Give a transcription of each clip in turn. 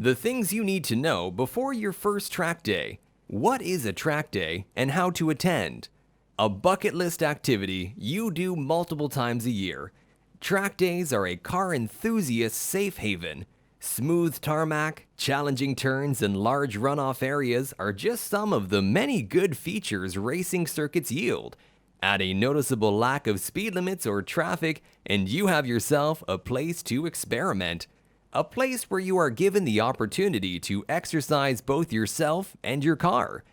The things you need to know before your first track day. What is a track day and how to attend? A bucket list activity you do multiple times a year. Track days are a car enthusiast's safe haven. Smooth tarmac, challenging turns, and large runoff areas are just some of the many good features racing circuits yield. Add a noticeable lack of speed limits or traffic, and you have yourself a place to experiment. A place where you are given the opportunity to exercise both yourself and your car.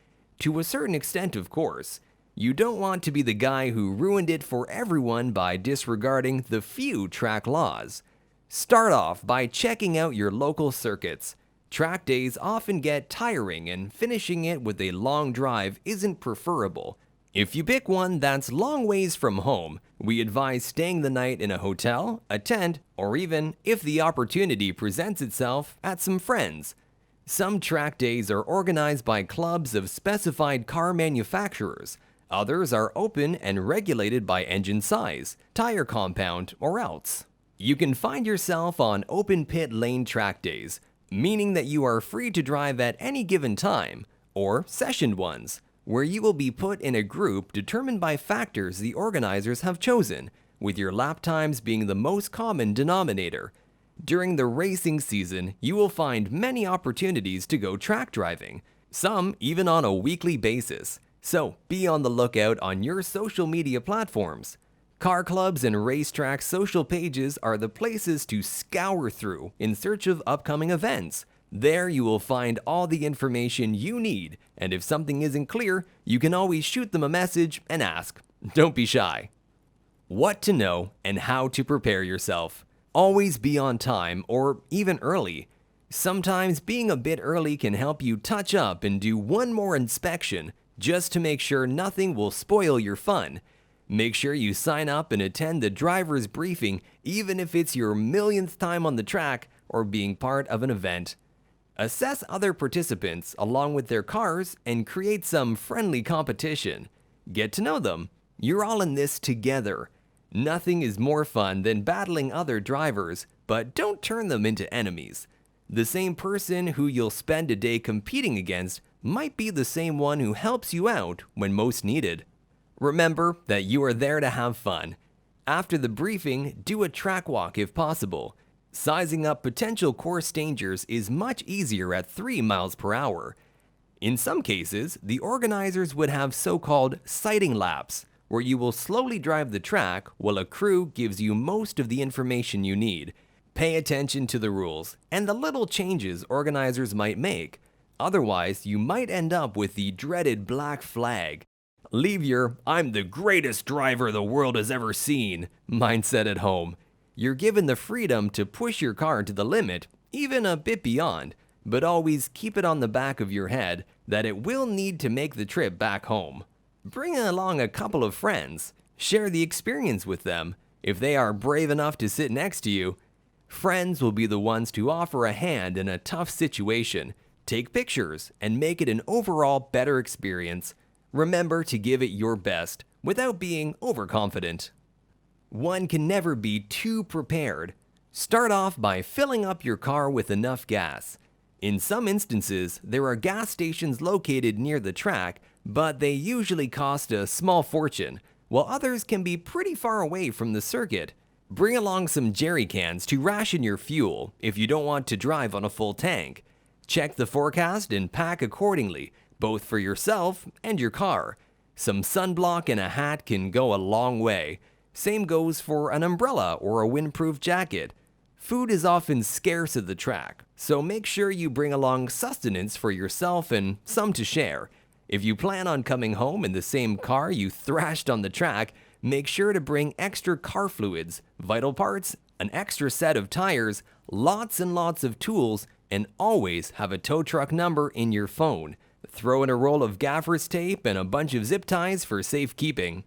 To a certain extent, of course. You don't want to be the guy who ruined it for everyone by disregarding the few track laws. Start off by checking out your local circuits. Track days often get tiring, and finishing it with a long drive isn't preferable. If you pick one that's long ways from home, we advise staying the night in a hotel, a tent, or even, if the opportunity presents itself, at some friends. Some track days are organized by clubs of specified car manufacturers. Others are open and regulated by engine size, tire compound, or else. You can find yourself on open pit lane track days, meaning that you are free to drive at any given time, or sessioned ones, where you will be put in a group determined by factors the organizers have chosen, with your lap times being the most common denominator. During the racing season, you will find many opportunities to go track driving, some even on a weekly basis, so be on the lookout on your social media platforms. Car clubs and racetrack social pages are the places to scour through in search of upcoming events. There you will find all the information you need, and if something isn't clear, you can always shoot them a message and ask. Don't be shy. What to know and how to prepare yourself. Always be on time or even early. Sometimes being a bit early can help you touch up and do one more inspection just to make sure nothing will spoil your fun. Make sure you sign up and attend the driver's briefing even if it's your millionth time on the track or being part of an event. Assess other participants along with their cars and create some friendly competition. Get to know them. You're all in this together. Nothing is more fun than battling other drivers, but don't turn them into enemies. The same person who you'll spend a day competing against might be the same one who helps you out when most needed. Remember that you are there to have fun. After the briefing, do a track walk if possible. Sizing up potential course dangers is much easier at 3 miles per hour. In some cases, the organizers would have so-called sighting laps, where you will slowly drive the track while a crew gives you most of the information you need. Pay attention to the rules and the little changes organizers might make. Otherwise, you might end up with the dreaded black flag. Leave your "I'm the greatest driver the world has ever seen" mindset at home. You're given the freedom to push your car to the limit, even a bit beyond, but always keep it on the back of your head that it will need to make the trip back home. Bring along a couple of friends. Share the experience with them. If they are brave enough to sit next to you, friends will be the ones to offer a hand in a tough situation, take pictures, and make it an overall better experience. Remember to give it your best without being overconfident. One can never be too prepared. Start off by filling up your car with enough gas. In some instances, there are gas stations located near the track, but they usually cost a small fortune, while others can be pretty far away from the circuit. Bring along some jerry cans to ration your fuel if you don't want to drive on a full tank. Check the forecast and pack accordingly, both for yourself and your car. Some sunblock and a hat can go a long way. Same goes for an umbrella or a windproof jacket. Food is often scarce at the track, so make sure you bring along sustenance for yourself and some to share. If you plan on coming home in the same car you thrashed on the track, make sure to bring extra car fluids, vital parts, an extra set of tires, lots and lots of tools, and always have a tow truck number in your phone. Throw in a roll of gaffer's tape and a bunch of zip ties for safekeeping.